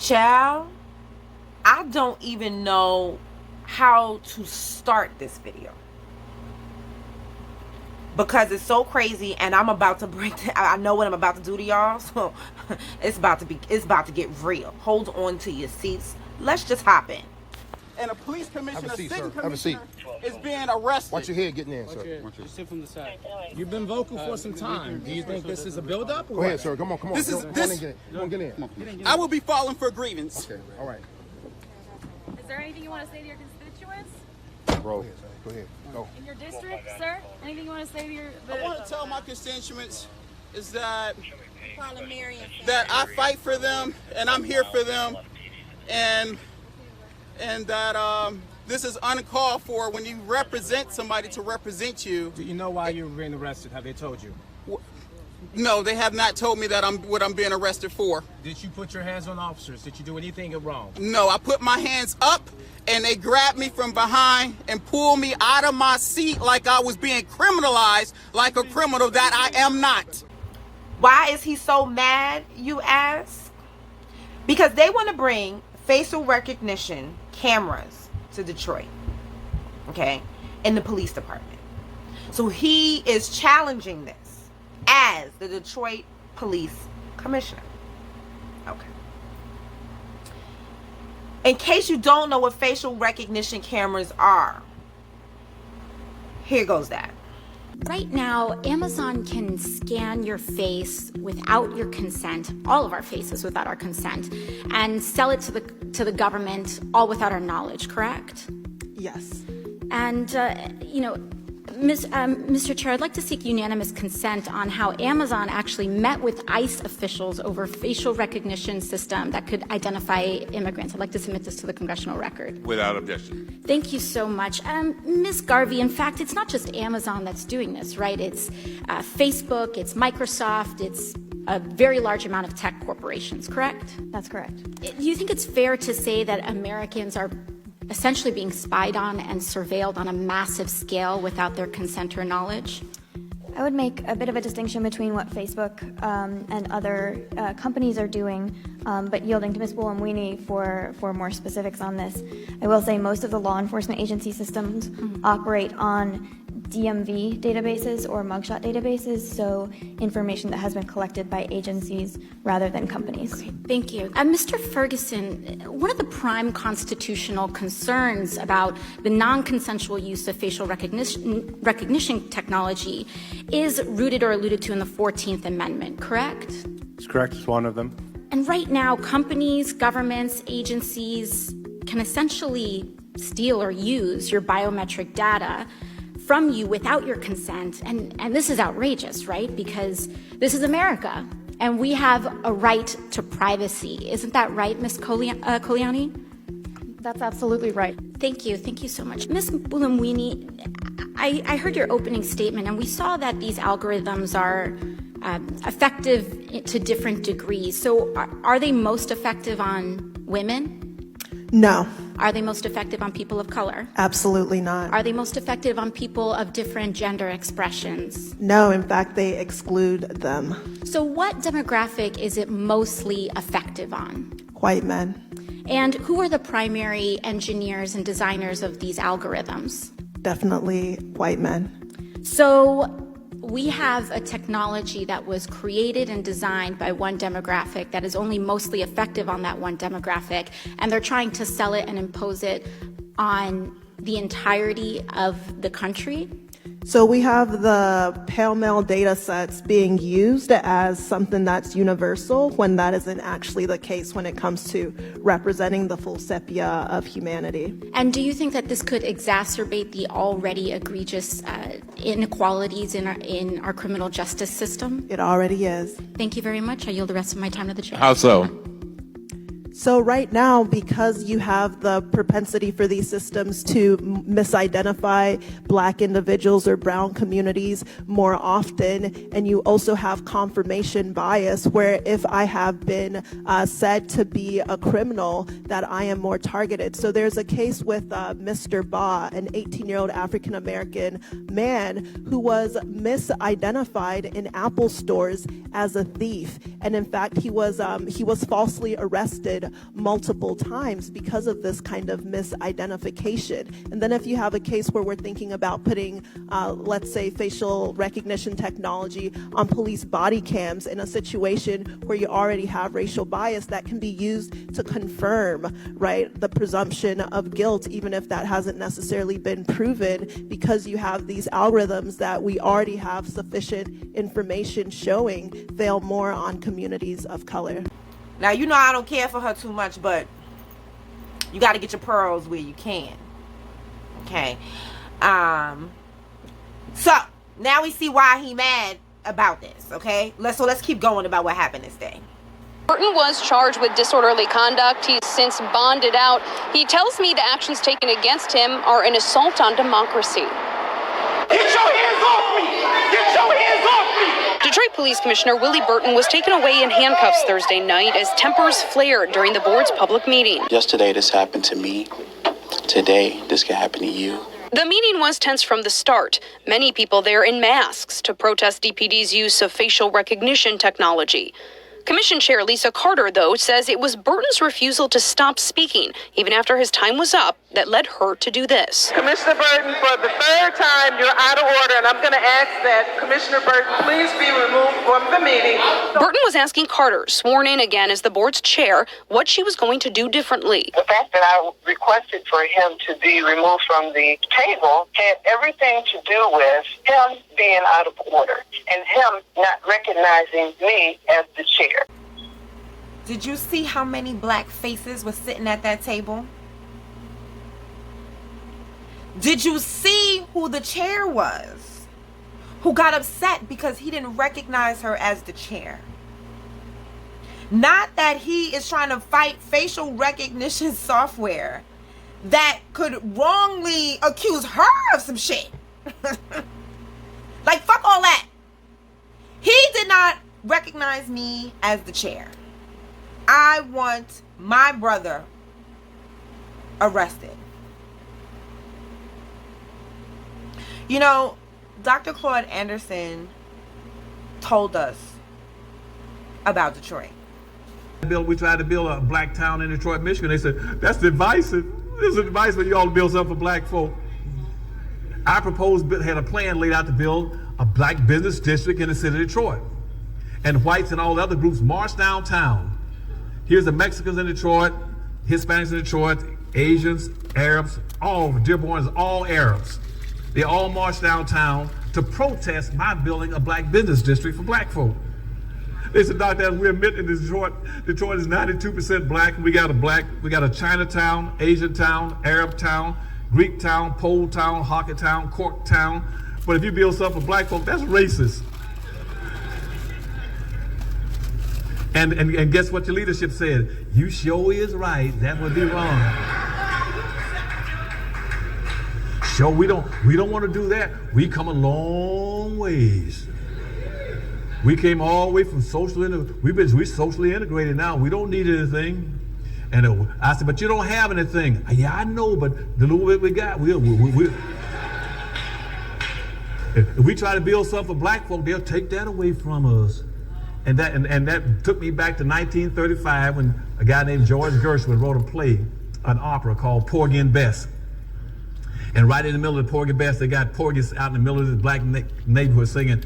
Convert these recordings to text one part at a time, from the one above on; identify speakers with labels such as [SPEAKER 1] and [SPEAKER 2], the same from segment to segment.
[SPEAKER 1] Child, I don't even know how to start this video because it's so crazy, and I'm about to I know what I'm about to do to y'all, so it's about to get real. Hold on to your seats. Let's just hop in.
[SPEAKER 2] And a police commissioner,
[SPEAKER 3] sir. Have a seat.
[SPEAKER 2] is being arrested.
[SPEAKER 3] Watch your head getting in, sir.
[SPEAKER 4] You sit from the side. You've been vocal for some time. Do you think this is a build-up?
[SPEAKER 3] Go ahead, sir. Come on.
[SPEAKER 2] This is this.
[SPEAKER 3] Come on, get in.
[SPEAKER 2] I will be filing for grievance.
[SPEAKER 3] Okay. All right.
[SPEAKER 5] Is there anything you want to say to your constituents?
[SPEAKER 3] Bro, go ahead. Go.
[SPEAKER 5] In your district, sir? Anything you want to say to your...
[SPEAKER 2] I want to tell my constituents is that I fight for them and I'm here for them, and that this is uncalled for when you represent somebody to represent you.
[SPEAKER 4] Do you know why you're being arrested? Have they told you?
[SPEAKER 2] No, they have not told me that what I'm being arrested for.
[SPEAKER 4] Did you put your hands on officers? Did you do anything wrong?
[SPEAKER 2] No, I put my hands up and they grabbed me from behind and pulled me out of my seat like I was being criminalized, like a criminal that I am not.
[SPEAKER 1] Why is he so mad, you ask? Because they want to bring facial recognition cameras to Detroit, okay, in the police department. So he is challenging this as the Detroit Police Commissioner. Okay. In case you don't know what facial recognition cameras are, here goes that.
[SPEAKER 6] Right now, Amazon can scan your face without your consent, all of our faces without our consent, and sell it to the government, all without our knowledge, correct?
[SPEAKER 7] Yes.
[SPEAKER 6] And, Mr. Chair, I'd like to seek unanimous consent on how Amazon actually met with ICE officials over facial recognition system that could identify immigrants. I'd like to submit this to the congressional record.
[SPEAKER 8] Without objection.
[SPEAKER 6] Thank you so much. Ms. Garvey, in fact, it's not just Amazon that's doing this, right? It's Facebook, it's Microsoft, it's a very large amount of tech corporations, correct?
[SPEAKER 7] That's correct.
[SPEAKER 6] Do you think it's fair to say that Americans are essentially being spied on and surveilled on a massive scale without their consent or knowledge?
[SPEAKER 7] I would make a bit of a distinction between what Facebook and other companies are doing, but yielding to Ms. Blackwoman for more specifics on this. I will say most of the law enforcement agency systems operate on DMV databases or mugshot databases, so information that has been collected by agencies rather than companies.
[SPEAKER 6] Great, thank you. Mr. Ferguson, one of the prime constitutional concerns about the non-consensual use of facial recognition technology is rooted or alluded to in the 14th Amendment, correct?
[SPEAKER 9] It's correct, it's one of them.
[SPEAKER 6] And right now, companies, governments, agencies can essentially steal or use your biometric data from you without your consent, and this is outrageous, right? Because this is America, and we have a right to privacy. Isn't that right, Ms. Koliani?
[SPEAKER 7] That's absolutely right.
[SPEAKER 6] Thank you so much. Ms. Blackwoman, I heard your opening statement, and we saw that these algorithms are effective to different degrees. So are they most effective on women?
[SPEAKER 10] No.
[SPEAKER 6] Are they most effective on people of color?
[SPEAKER 10] Absolutely not.
[SPEAKER 6] Are they most effective on people of different gender expressions?
[SPEAKER 10] No, in fact, they exclude them.
[SPEAKER 6] So what demographic is it mostly effective on?
[SPEAKER 10] White men.
[SPEAKER 6] And who are the primary engineers and designers of these algorithms?
[SPEAKER 10] Definitely white men.
[SPEAKER 6] So we have a technology that was created and designed by one demographic that is only mostly effective on that one demographic, and they're trying to sell it and impose it on the entirety of the country.
[SPEAKER 10] So we have the pale male data sets being used as something that's universal when that isn't actually the case when it comes to representing the full sepia of humanity.
[SPEAKER 6] And do you think that this could exacerbate the already egregious inequalities in our criminal justice system?
[SPEAKER 10] It already is.
[SPEAKER 6] Thank you very much. I yield the rest of my time to the chair.
[SPEAKER 8] How so?
[SPEAKER 10] So right now, because you have the propensity for these systems to misidentify Black individuals or brown communities more often, and you also have confirmation bias where if I have been said to be a criminal, that I am more targeted. So there's a case with Mr. Ba, an 18-year-old African-American man who was misidentified in Apple stores as a thief. And in fact, he was falsely arrested happen multiple times because of this kind of misidentification. And then if you have a case where we're thinking about putting, let's say, facial recognition technology on police body cams in a situation where you already have racial bias, that can be used to confirm, right, the presumption of guilt, even if that hasn't necessarily been proven, because you have these algorithms that we already have sufficient information showing fail more on communities of color.
[SPEAKER 1] Now, you know I don't care for her too much, but you got to get your pearls where you can. Okay. So now we see why he mad about this. Okay. Let's keep going about what happened this day.
[SPEAKER 8] Burton was charged with disorderly conduct. He's since bonded out. He tells me the actions taken against him are an assault on democracy.
[SPEAKER 9] Get your hands off me! Get your hands off me!
[SPEAKER 8] Detroit Police Commissioner Willie Burton was taken away in handcuffs Thursday night as tempers flared during the board's public meeting.
[SPEAKER 11] Yesterday, this happened to me. Today, this can happen to you.
[SPEAKER 8] The meeting was tense from the start. Many people there in masks to protest DPD's use of facial recognition technology. Commission Chair Lisa Carter, though, says it was Burton's refusal to stop speaking, even after his time was up, that led her to do this.
[SPEAKER 12] Commissioner Burton, for the third time, you're out of order, and I'm going to ask that Commissioner Burton please be removed from the meeting.
[SPEAKER 8] Burton was asking Carter, sworn in again as the board's chair, what she was going to do differently.
[SPEAKER 12] The fact that I requested for him to be removed from the table had everything to do with him being out of order and him not recognizing me as the chair.
[SPEAKER 1] Did you see how many black faces were sitting at that table? Did you see who the chair was? Who got upset because he didn't recognize her as the chair? Not that he is trying to fight facial recognition software that could wrongly accuse her of some shit. Like, fuck all that. He did not recognize me as the chair. I want my brother arrested. You know, Dr. Claude Anderson told us about Detroit.
[SPEAKER 13] We tried to build a black town in Detroit, Michigan. They said, that's divisive. This is a device for you all to build something for black folk. I had a plan laid out to build a black business district in the city of Detroit. And whites and all the other groups marched downtown. Here's the Mexicans in Detroit, Hispanics in Detroit, Asians, Arabs, all Dearborn is all Arabs. They all marched downtown to protest my building a black business district for black folk. They said, Dr. Adams, we admit that Detroit is 92% black. We got a Chinatown, Asian town, Arab town, Greek town, Pole town, Hockey town, Cork town. But if you build something for black folk, that's racist. And guess what your leadership said? You sure is right. That would be wrong. Sure, we don't want to do that. We come a long ways. We came all the way from we're socially integrated now. We don't need anything. And I said, but you don't have anything. Yeah, I know, but the little bit we got, if we try to build something for black folk, they'll take that away from us. And that took me back to 1935 when a guy named George Gershwin wrote a play, an opera called Porgy and Bess. And right in the middle of the Porgy and Bess, they got porgies out in the middle of the black neighborhood singing,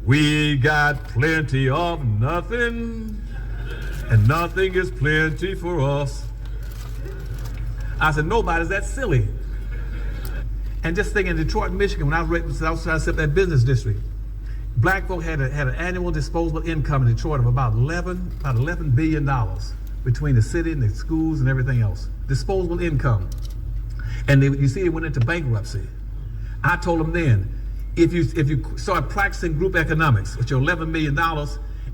[SPEAKER 13] we got plenty of nothing, and nothing is plenty for us. I said, nobody's that silly. And just think in Detroit, Michigan, when I was trying to set up that business district, black folk had an annual disposable income in Detroit of about $11 billion between the city and the schools and everything else. Disposable income. And you see, it went into bankruptcy. I told them then, if you start practicing group economics with your $11 million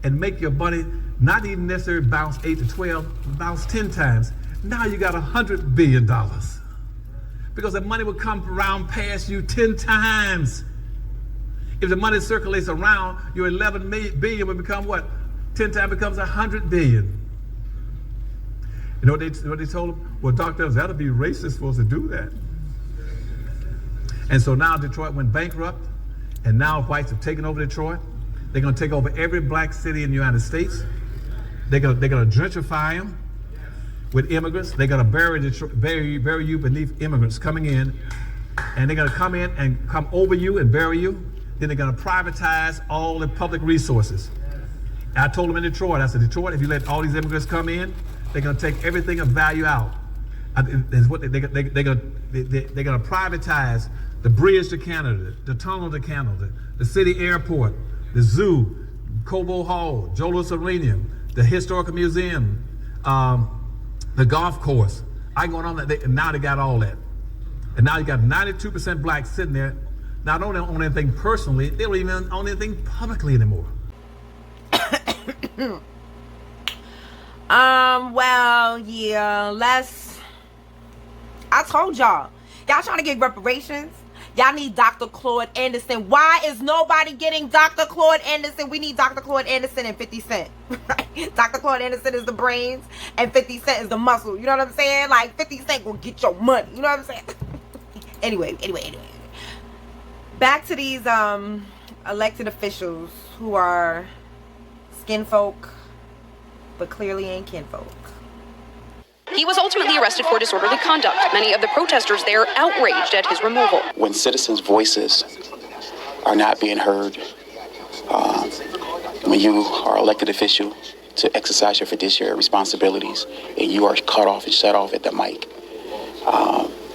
[SPEAKER 13] and make your money not even necessarily bounce 8 to 12, bounce 10 times, now you got $100 billion. Because the money will come around past you 10 times. If the money circulates around, your 11 billion will become what? 10 times becomes 100 billion. You know what they told him? Well, Dr. Evans, that'll be racist for us to do that. And so now Detroit went bankrupt, and now whites have taken over Detroit. They're going to take over every black city in the United States. They're going to gentrify them. with immigrants. They're gonna bury you beneath immigrants coming in, and they're gonna come in and come over you and bury you. Then they're gonna privatize all the public resources. I told them in Detroit, I said, Detroit, if you let all these immigrants come in, they're gonna take everything of value out. Is what they're gonna privatize the bridge to Canada, the tunnel to Canada, the city airport, the zoo, Cobo Hall, Jolas Arena, the historical museum, the golf course. I going on that, and now they got all that. And now you got 92% blacks sitting there, not only own anything personally, they don't even own anything publicly anymore.
[SPEAKER 1] Well, yeah, I told y'all trying to get reparations. Y'all need Dr. Claude Anderson. Why is nobody getting Dr. Claude Anderson? We need Dr. Claude Anderson and 50 Cent. Dr. Claude Anderson is the brains and 50 Cent is the muscle. You know what I'm saying? Like 50 Cent will get your money. You know what I'm saying? Anyway. Back to these elected officials who are skin folk, but clearly ain't kinfolk.
[SPEAKER 8] He was ultimately arrested for disorderly conduct. Many of the protesters there outraged at his removal.
[SPEAKER 11] When citizens' voices are not being heard, when you are an elected official to exercise your fiduciary responsibilities and you are cut off and shut off at the mic,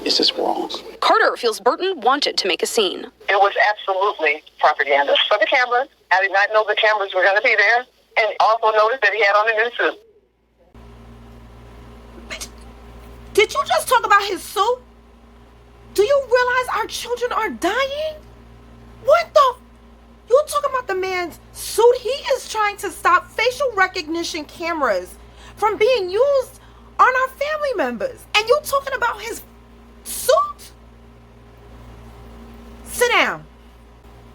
[SPEAKER 11] it's just wrong.
[SPEAKER 8] Carter feels Burton wanted to make a scene.
[SPEAKER 12] It was absolutely propaganda for the cameras. I did not know the cameras were going to be there, and also noticed that he had on a new suit.
[SPEAKER 1] Did you just talk about his suit? Do you realize our children are dying? What the? You talking about the man's suit? He is trying to stop facial recognition cameras from being used on our family members. And you talking about his suit? Sit down.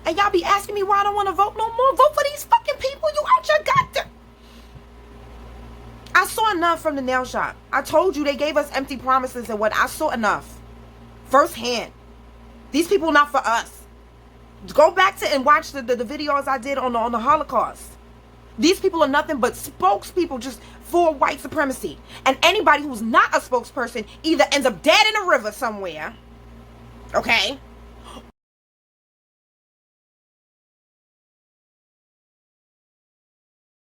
[SPEAKER 1] And y'all be asking me why I don't want to vote no more. Vote for these fucking people. You out your goddamn... I saw enough from the nail shop. I told you they gave us empty promises and what I saw enough. Firsthand. These people not for us. Go back to and watch the videos I did on the Holocaust. These people are nothing but spokespeople just for white supremacy. And anybody who's not a spokesperson either ends up dead in a river somewhere. Okay?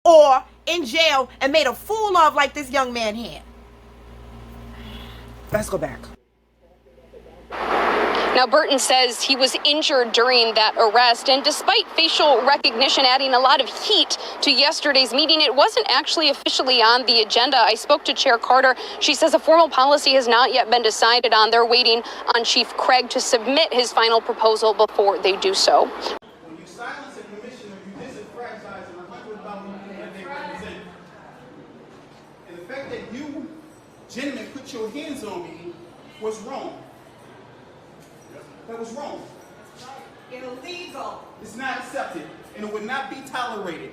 [SPEAKER 1] Or in jail and made a fool of like this young man here. Let's go back.
[SPEAKER 8] Now, Burton says he was injured during that arrest, and despite facial recognition adding a lot of heat to yesterday's meeting, it wasn't actually officially on the agenda. I spoke to Chair Carter. She says a formal policy has not yet been decided on. They're waiting on Chief Craig to submit his final proposal before they do so.
[SPEAKER 2] When you silence a commissioner, you disenfranchise them 100 about what they represent. And the fact that you, gentlemen, put your hands on me was wrong. That was wrong.
[SPEAKER 1] Illegal.
[SPEAKER 2] It's not accepted, and it would not be tolerated.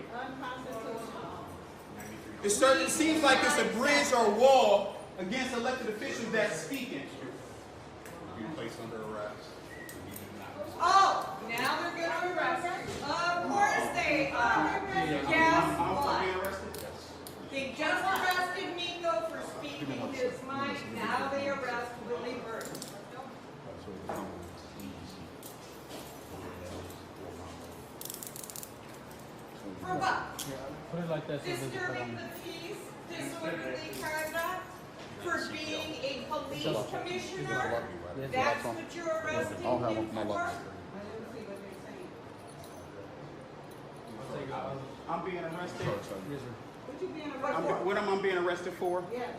[SPEAKER 2] It certainly seems like it's a bridge or a wall against elected officials that's speaking.
[SPEAKER 3] You placed under arrest.
[SPEAKER 14] Oh, now they're going to arrest you. Of course they are. Guess what? They just arrested Miko for speaking his mind. Now they arrest Willie Burton. For what?
[SPEAKER 4] Put it like this.
[SPEAKER 14] Disturbing the peace, disorderly conduct, for being a police commissioner. That's what you're arresting him for?
[SPEAKER 2] I'm being arrested.
[SPEAKER 14] What you being arrested for?
[SPEAKER 2] What am I being arrested for?
[SPEAKER 14] Yeah.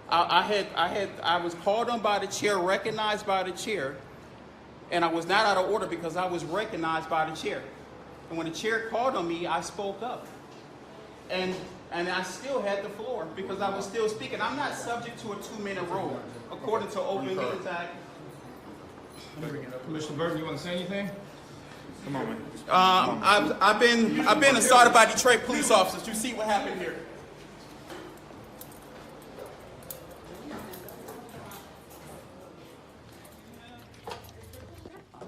[SPEAKER 2] I was called on by the chair, recognized by the chair, and I was not out of order because I was recognized by the chair. And when the chair called on me, I spoke up. And I still had the floor because I was still speaking. I'm not subject to a 2-minute rule, according to Open Meetings Act.
[SPEAKER 4] Commissioner Burton, you want to say anything? Come on, man.
[SPEAKER 2] I've been assaulted by Detroit police officers. You see what happened here.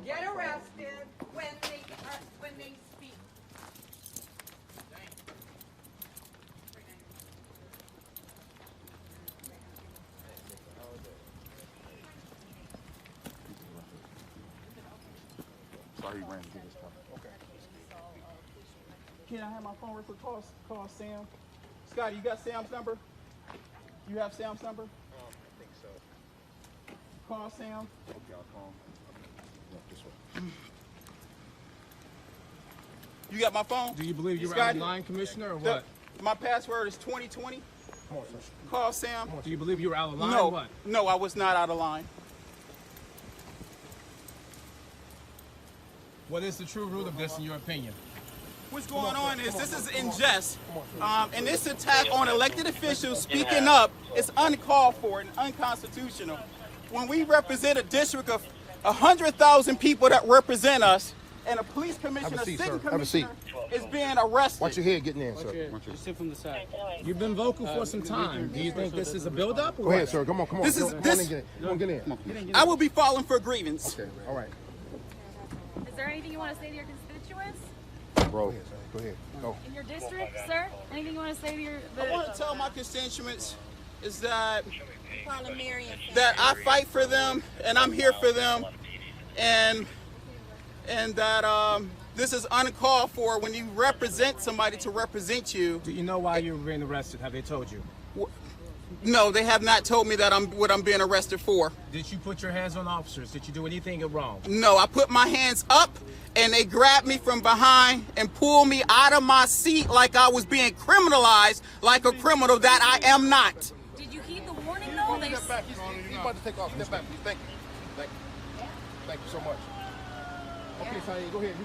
[SPEAKER 14] Get arrested when they speak.
[SPEAKER 3] already ran to get his car. Okay.
[SPEAKER 2] Can I have my phone real quick? Call Sam. Scotty, you got Sam's number? You have Sam's number?
[SPEAKER 3] I think so.
[SPEAKER 2] Call Sam.
[SPEAKER 3] Okay, I'll call him. This way.
[SPEAKER 2] You got my phone?
[SPEAKER 4] Do you believe you're
[SPEAKER 2] Scotty,
[SPEAKER 4] out of line, Commissioner, or what?
[SPEAKER 2] My password is 2020.
[SPEAKER 4] Come on, sir.
[SPEAKER 2] Call Sam.
[SPEAKER 4] Do you believe you were out of line?
[SPEAKER 2] No,
[SPEAKER 4] or what?
[SPEAKER 2] no, I was not out of line.
[SPEAKER 4] What is the true root of this, in your opinion?
[SPEAKER 2] What's going on is this is unjust, and this attack on elected officials speaking up is uncalled for and unconstitutional. When we represent a district of 100,000 people that represent us, and a police commissioner, sitting commissioner, is being arrested.
[SPEAKER 3] Watch your head getting in, sir.
[SPEAKER 4] Sit from the side. You've been vocal for some time. Do you think this is a build-up?
[SPEAKER 3] Go ahead, sir. Come on.
[SPEAKER 2] This is this.
[SPEAKER 3] Come on, get in.
[SPEAKER 2] I will be filing for grievance.
[SPEAKER 3] Okay, all right.
[SPEAKER 5] Is there anything you want to say to your constituents?
[SPEAKER 3] Bro, go ahead. Go.
[SPEAKER 5] In your district, sir? Anything you want to say to your...
[SPEAKER 2] I want to tell my constituents is that I fight for them and I'm here for them, and that this is uncalled for when you represent somebody to represent you.
[SPEAKER 4] Do you know why you were being arrested? Have they told you?
[SPEAKER 2] No, they have not told me that what I'm being arrested for.
[SPEAKER 4] Did you put your hands on officers? Did you do anything wrong?
[SPEAKER 2] No, I put my hands up and they grabbed me from behind and pulled me out of my seat like I was being criminalized like a criminal that I am not.
[SPEAKER 5] Did you heed the warning though?
[SPEAKER 3] Step back. He's about to take off. Step back, please. Thank you. Thank you so much. Okay, Saeed, go ahead.